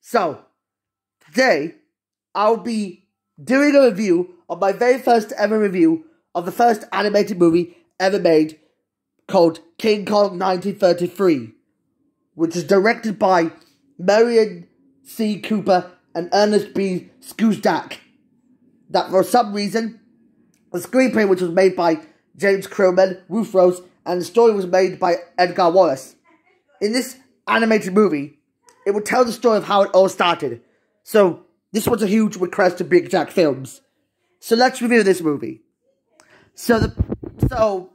So, today, I'll be doing a review of my very first ever review of the first animated movie ever made called King Kong 1933, which is directed by Merian C. Cooper and Ernest B. Schousdak. That for some reason, the screenplay, which was made by James Krillman, Ruth Rose, and the story was made by Edgar Wallace. In this animated movie, it would tell the story of how it all started. So, this was a huge request to Big Jack Films. So let's review this movie. So,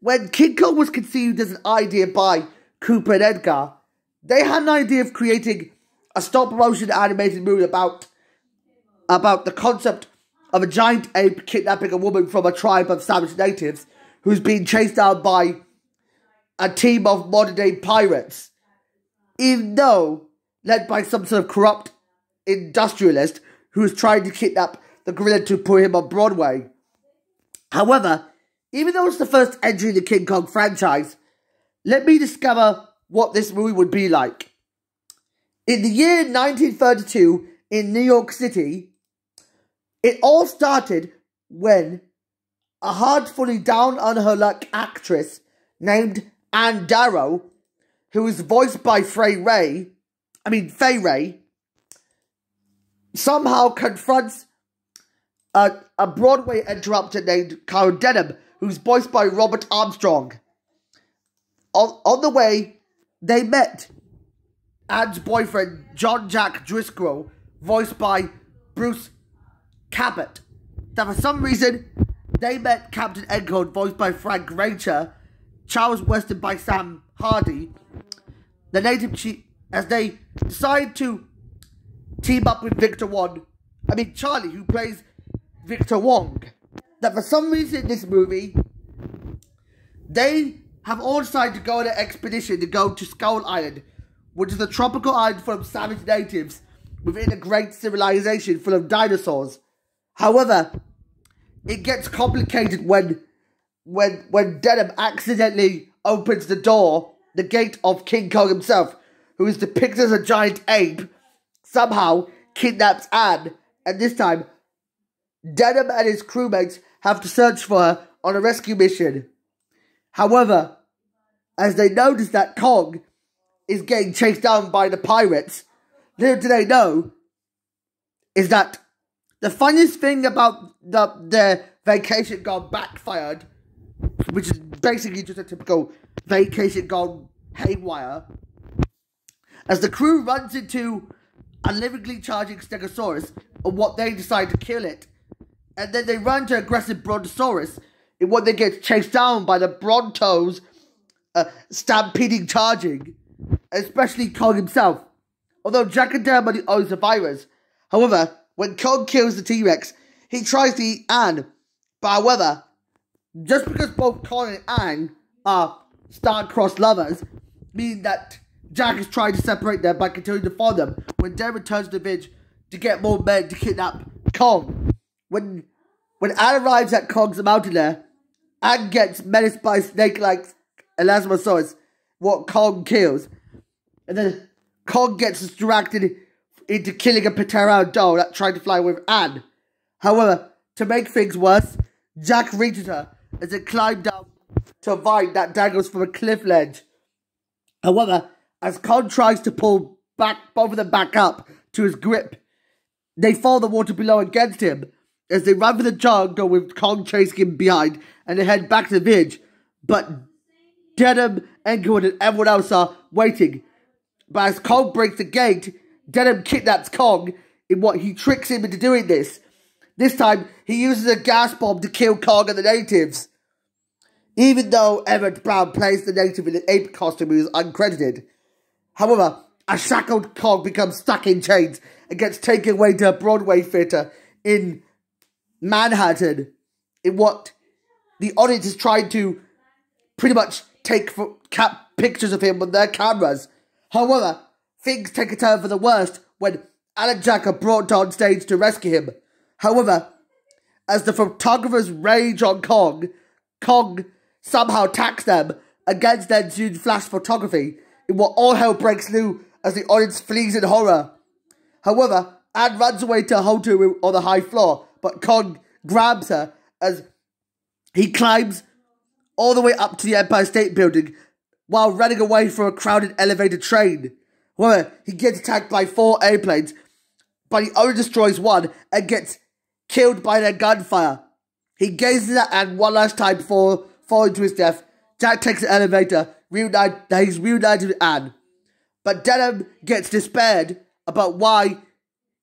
when King Kong was conceived as an idea by Cooper and Edgar, they had an idea of creating a stop-motion animated movie about the concept of a giant ape kidnapping a woman from a tribe of savage natives who's being chased down by a team of modern-day pirates. Even though led by some sort of corrupt industrialist who is trying to kidnap the gorilla to put him on Broadway. However, even though it's the first entry in the King Kong franchise, let me discover what this movie would be like. In the year 1932, in New York City, it all started when a heartfully down-on-her-luck actress named Ann Darrow, who was voiced by Fay Wray, somehow confronts a Broadway interrupter named Carl Denham, who's voiced by Robert Armstrong. On the way, they met Ann's boyfriend, John Jack Driscoll, voiced by Bruce Cabot. Now, for some reason, they met Captain Egghold, voiced by Frank Ranger, Charles Weston by Sam Hardy, the native chief, as they decide to team up with Charlie, who plays Victor Wong. That for some reason in this movie, they have all decided to go on an expedition to go to Skull Island, which is a tropical island full of savage natives within a great civilization full of dinosaurs. However, it gets complicated when Denham accidentally opens the gate of King Kong himself, who is depicted as a giant ape, somehow kidnaps Anne, and this time, Denham and his crewmates have to search for her on a rescue mission. However, as they notice that Kong is getting chased down by the pirates, little do they know is that the funniest thing about their vacation gone backfired, which is basically just a typical vacation gone haywire, as the crew runs into a livingly charging Stegosaurus on what they decide to kill it, and then they run to aggressive Brontosaurus in what they get chased down by the Brontos, stampeding, charging, especially Kong himself. Although Jack and Derm are the only survivors. However, when Kong kills the T-Rex, he tries to eat Anne. But however, just because both Kong and Anne are star-crossed lovers, meaning that Jack is trying to separate them by continuing to follow them when Derm returns to the village to get more men to kidnap Kong. When Anne arrives at Kong's mountain lair, Anne gets menaced by a snake-like Elasmosaurus, what Kong kills. And then Kong gets distracted into killing a pterodactyl doll that tried to fly with Anne. However, to make things worse, Jack reaches her as they climb down to a vine that dangles from a cliff ledge. However, as Kong tries to pull both of them back up to his grip, they fall in the water below against him as they run for the jungle with Kong chasing him behind, and they head back to the village. But Denham, Egghold, and everyone else are waiting. But as Kong breaks the gate, Denham kidnaps Kong in what he tricks him into doing this. This time, he uses a gas bomb to kill Kong and the natives. Even though Everett Brown plays the native in an ape costume who is uncredited. However, a shackled Kong becomes stuck in chains and gets taken away to a Broadway theatre in Manhattan, in what the audience is trying to pretty much take pictures of him with their cameras. However, things take a turn for the worst when Anne and Jack are brought on stage to rescue him. However, as the photographers rage on Kong, Kong somehow attacks them against their ensued flash photography, in what all hell breaks loose as the audience flees in horror. However, Anne runs away to a hotel room on the high floor, but Kong grabs her as he climbs all the way up to the Empire State Building while running away from a crowded elevated train. However, he gets attacked by 4 airplanes, but he only destroys one and gets killed by their gunfire. He gazes at Anne one last time before falling to his death. Jack takes the elevator, he's reunited with Anne. But Denham gets despaired about why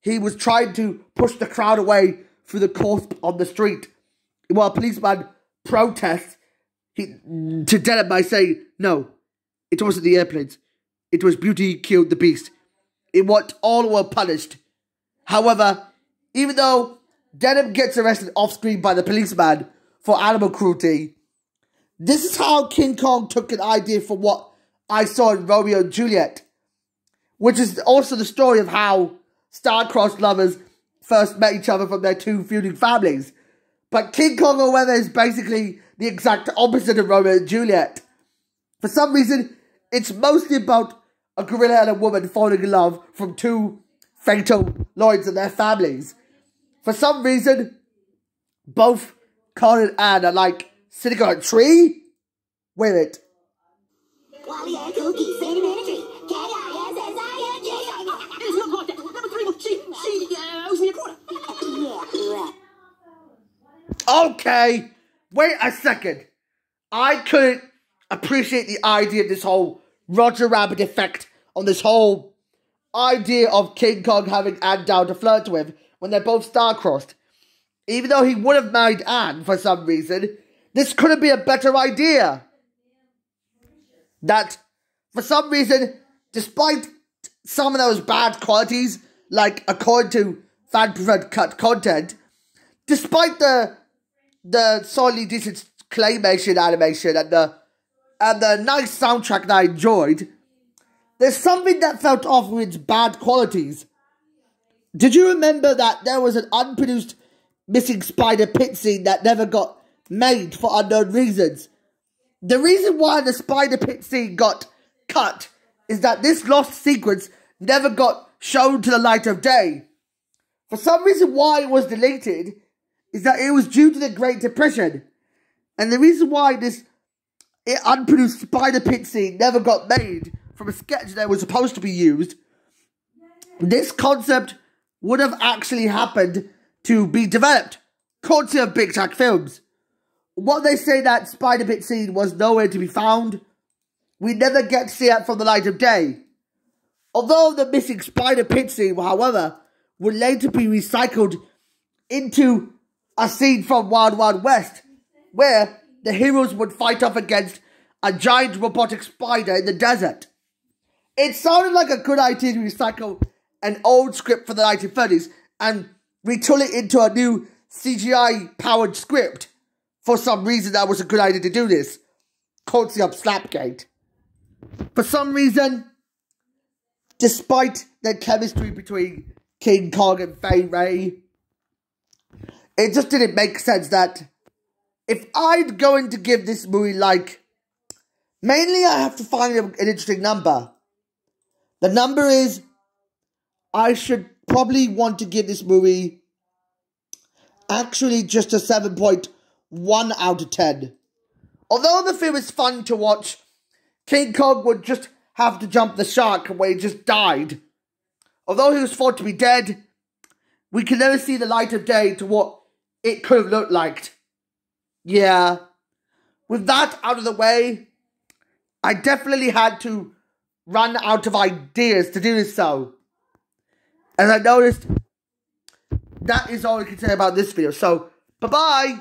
he was trying to push the crowd away through the corpse on the street. While a policeman protests to Denham by saying, no, it wasn't the airplanes. It was Beauty killed the beast. In what all were punished. However, even though Denham gets arrested off-screen by the policeman for animal cruelty, this is how King Kong took an idea from what I saw in Romeo and Juliet, which is also the story of how star-crossed lovers first met each other from their 2 feuding families. But King Kong or Weather is basically the exact opposite of Romeo and Juliet. For some reason, it's mostly about a gorilla and a woman falling in love from 2 fatal lords and their families. For some reason, both Kong and Anne are like sitting on a tree? Wait a minute. Wally and Cookie sitting in a tree. K-I-S-S-I-N-G. It's not like that. Number 3, she owes me a quarter. Yeah, right. Okay, wait a second. I couldn't appreciate the idea of this whole Roger Rabbit effect on this whole idea of King Kong having Anne down to flirt with when they're both star-crossed. Even though he would have married Anne for some reason, this couldn't be a better idea. That, for some reason, despite some of those bad qualities, like according to fan-preferred cut content, despite the solidly decent claymation animation and the nice soundtrack that I enjoyed, there's something that felt off with its bad qualities. Did you remember that there was an unproduced Missing Spider Pit scene that never got made for unknown reasons? The reason why the Spider Pit scene got cut is that this lost sequence never got shown to the light of day. For some reason why it was deleted is that it was due to the Great Depression. And the reason why this unproduced Spider Pit scene never got made from a sketch that was supposed to be used, this concept would have actually happened to be developed, courtesy of Big Jack Films. What they say that Spider Pit scene was nowhere to be found, we never get to see it from the light of day. Although the missing Spider Pit scene, however, would later be recycled into a scene from Wild Wild West, where the heroes would fight off against a giant robotic spider in the desert. It sounded like a good idea to recycle an old script from the 1930s and retool it into a new CGI-powered script. For some reason, that was a good idea to do this. Courtesy of Slapgate. For some reason, despite the chemistry between King Kong and Fay Ray, it just didn't make sense that if I'd going to give this movie, mainly I have to find an interesting number. The number is, I should probably want to give this movie actually just a 7.1 out of 10. Although the film is fun to watch, King Kong would just have to jump the shark where he just died. Although he was thought to be dead, we can never see the light of day to what it could have looked like. Yeah. With that out of the way, I definitely had to run out of ideas to do this so. As I noticed, that is all I can say about this video. So, bye-bye!